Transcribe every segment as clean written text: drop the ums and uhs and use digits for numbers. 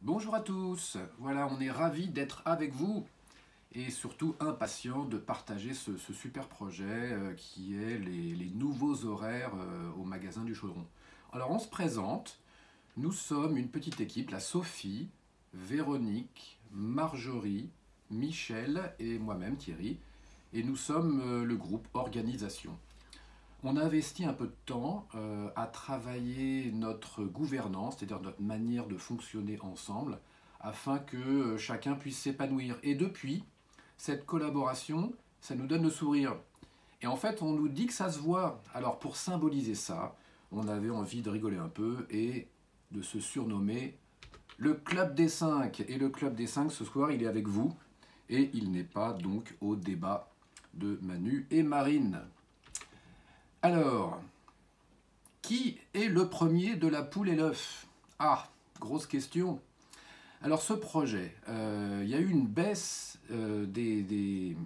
Bonjour à tous, voilà, on est ravis d'être avec vous et surtout impatients de partager ce super projet qui est les nouveaux horaires au magasin du Chaudron. Alors on se présente, nous sommes une petite équipe, la Sophie, Véronique, Marjorie, Michel et moi-même Thierry, et nous sommes le groupe Organisation. On a investi un peu de temps à travailler notre gouvernance, c'est-à-dire notre manière de fonctionner ensemble, afin que chacun puisse s'épanouir. Et depuis, cette collaboration, ça nous donne le sourire. Et en fait, on nous dit que ça se voit. Alors pour symboliser ça, on avait envie de rigoler un peu et de se surnommer le Club des 5. Et le Club des 5, ce soir, il est avec vous. Et il n'est pas donc au débat de Manu et Marine. Alors, qui est le premier de la poule et l'œuf? Ah, grosse question. Alors ce projet, il y a eu une baisse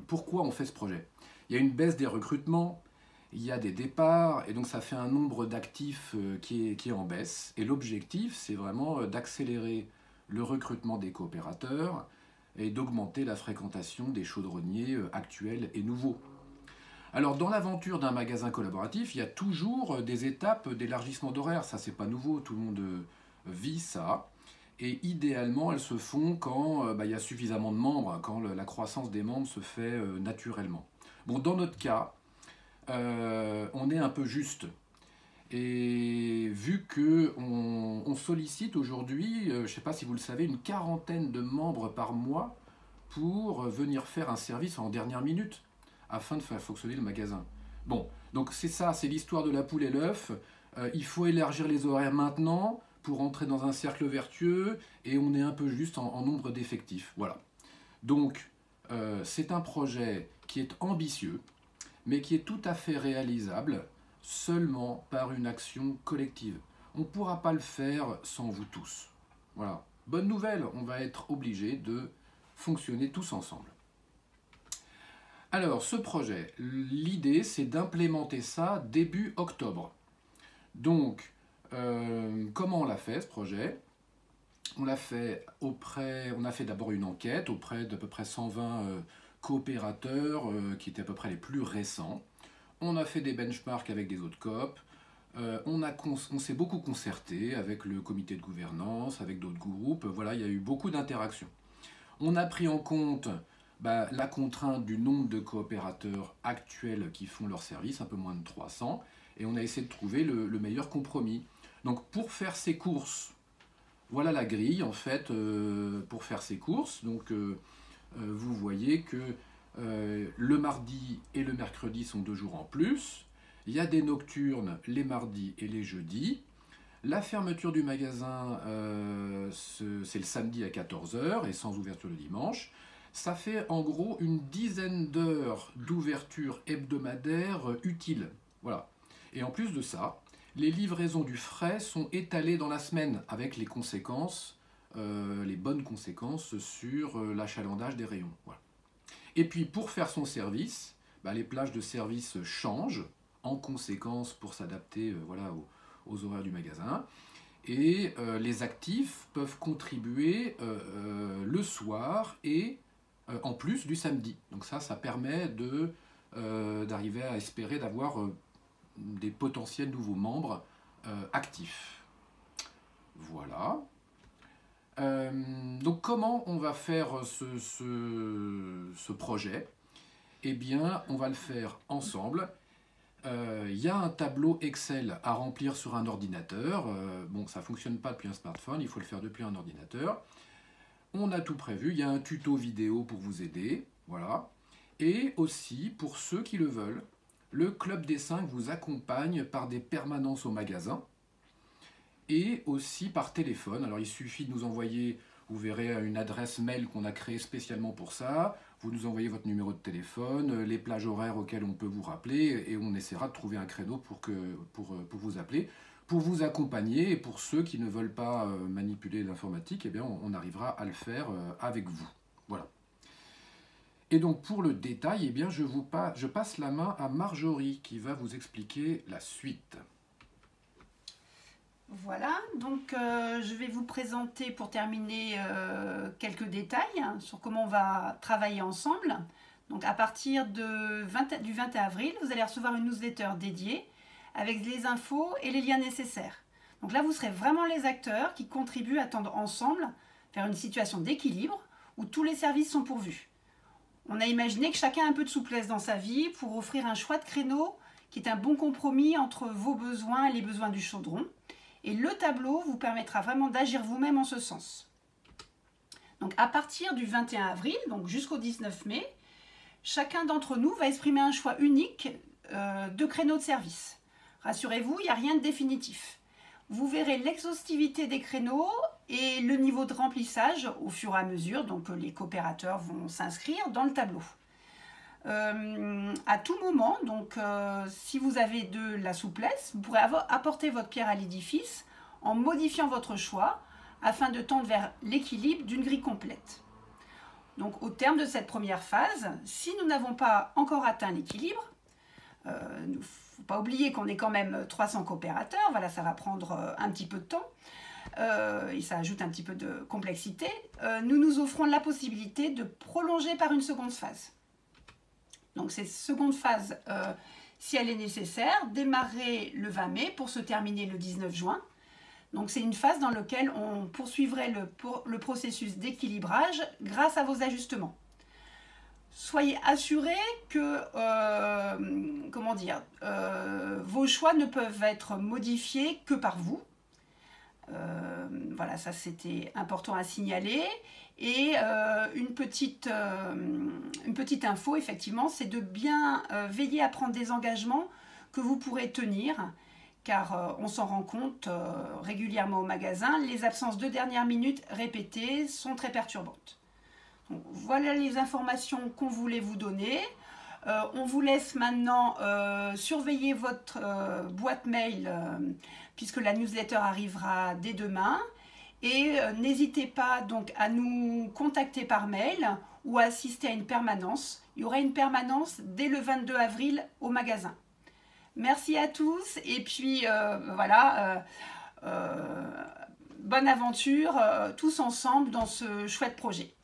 Pourquoi on fait ce projet? Il y a une baisse des recrutements, il y a des départs, et donc ça fait un nombre d'actifs qui est en baisse. Et l'objectif, c'est vraiment d'accélérer le recrutement des coopérateurs et d'augmenter la fréquentation des chaudronniers actuels et nouveaux. Alors dans l'aventure d'un magasin collaboratif, il y a toujours des étapes d'élargissement d'horaire. Ça, c'est pas nouveau, tout le monde vit ça. Et idéalement, elles se font quand il y a suffisamment de membres, quand la croissance des membres se fait naturellement. Bon, dans notre cas, on est un peu juste. Et vu qu'on sollicite aujourd'hui, je ne sais pas si vous le savez, une quarantaine de membres par mois pour venir faire un service en dernière minute afin de faire fonctionner le magasin. Bon, donc c'est ça, c'est l'histoire de la poule et l'œuf. Il faut élargir les horaires maintenant pour entrer dans un cercle vertueux et on est un peu juste en nombre d'effectifs. Voilà. Donc, c'est un projet qui est ambitieux, mais qui est tout à fait réalisable seulement par une action collective. On ne pourra pas le faire sans vous tous. Voilà. Bonne nouvelle, on va être obligé de fonctionner tous ensemble. Alors, ce projet, l'idée, c'est d'implémenter ça début octobre. Donc, comment on l'a fait, ce projet? On a fait d'abord une enquête auprès d'à peu près 120 coopérateurs qui étaient à peu près les plus récents. On a fait des benchmarks avec des autres coop. On s'est beaucoup concerté avec le comité de gouvernance, avec d'autres groupes. Voilà, il y a eu beaucoup d'interactions. On a pris en compte la contrainte du nombre de coopérateurs actuels qui font leur service, un peu moins de 300, et on a essayé de trouver le meilleur compromis. Donc pour faire ces courses, voilà la grille en fait pour faire ces courses. Donc vous voyez que le mardi et le mercredi sont 2 jours en plus. Il y a des nocturnes les mardis et les jeudis. La fermeture du magasin, c'est le samedi à 14 h et sans ouverture le dimanche. Ça fait en gros une dizaine d'heures d'ouverture hebdomadaire utile. Voilà. Et en plus de ça, les livraisons du frais sont étalées dans la semaine avec les conséquences, les bonnes conséquences sur l'achalandage des rayons. Voilà. Et puis pour faire son service, les plages de service changent en conséquence pour s'adapter aux horaires du magasin. Et les actifs peuvent contribuer le soir et en plus du samedi. Donc ça permet d'arriver à espérer d'avoir des potentiels nouveaux membres actifs. Voilà. Donc comment on va faire ce projet? Eh bien, on va le faire ensemble. Il y a un tableau Excel à remplir sur un ordinateur. Bon, ça ne fonctionne pas depuis un smartphone, il faut le faire depuis un ordinateur. On a tout prévu, il y a un tuto vidéo pour vous aider, voilà. Et aussi, pour ceux qui le veulent, le Club des 5 vous accompagne par des permanences au magasin et aussi par téléphone. Alors il suffit de nous envoyer, vous verrez, une adresse mail qu'on a créée spécialement pour ça. Vous nous envoyez votre numéro de téléphone, les plages horaires auxquelles on peut vous rappeler et on essaiera de trouver un créneau pour vous appeler, pour vous accompagner. Et pour ceux qui ne veulent pas manipuler l'informatique, eh bien on arrivera à le faire avec vous. Voilà. Et donc pour le détail, eh bien, je passe la main à Marjorie qui va vous expliquer la suite. Voilà, donc je vais vous présenter pour terminer quelques détails sur comment on va travailler ensemble. Donc à partir du 20 avril, vous allez recevoir une newsletter dédiée avec les infos et les liens nécessaires. Donc là, vous serez vraiment les acteurs qui contribuent à tendre ensemble vers une situation d'équilibre où tous les services sont pourvus. On a imaginé que chacun a un peu de souplesse dans sa vie pour offrir un choix de créneau qui est un bon compromis entre vos besoins et les besoins du chaudron. Et le tableau vous permettra vraiment d'agir vous-même en ce sens. Donc à partir du 21 avril, donc jusqu'au 19 mai, chacun d'entre nous va exprimer un choix unique de créneau de service. Rassurez-vous, il n'y a rien de définitif. Vous verrez l'exhaustivité des créneaux et le niveau de remplissage au fur et à mesure, donc les coopérateurs vont s'inscrire dans le tableau. À tout moment, donc si vous avez de la souplesse, vous pourrez apporter votre pierre à l'édifice en modifiant votre choix afin de tendre vers l'équilibre d'une grille complète. Donc au terme de cette première phase, si nous n'avons pas encore atteint l'équilibre, il ne faut pas oublier qu'on est quand même 300 coopérateurs, voilà, ça va prendre un petit peu de temps, et ça ajoute un petit peu de complexité, nous nous offrons la possibilité de prolonger par une seconde phase. Donc cette seconde phase, si elle est nécessaire, démarrer le 20 mai pour se terminer le 19 juin. Donc c'est une phase dans laquelle on poursuivrait le processus d'équilibrage grâce à vos ajustements. Soyez assurés que vos choix ne peuvent être modifiés que par vous. Voilà, ça c'était important à signaler. Et une petite info, effectivement, c'est de bien veiller à prendre des engagements que vous pourrez tenir, car on s'en rend compte régulièrement au magasin, les absences de dernière minute répétées sont très perturbantes. Donc, voilà les informations qu'on voulait vous donner. On vous laisse maintenant surveiller votre boîte mail puisque la newsletter arrivera dès demain. Et n'hésitez pas donc à nous contacter par mail ou à assister à une permanence. Il y aura une permanence dès le 22 avril au magasin. Merci à tous et puis bonne aventure tous ensemble dans ce chouette projet.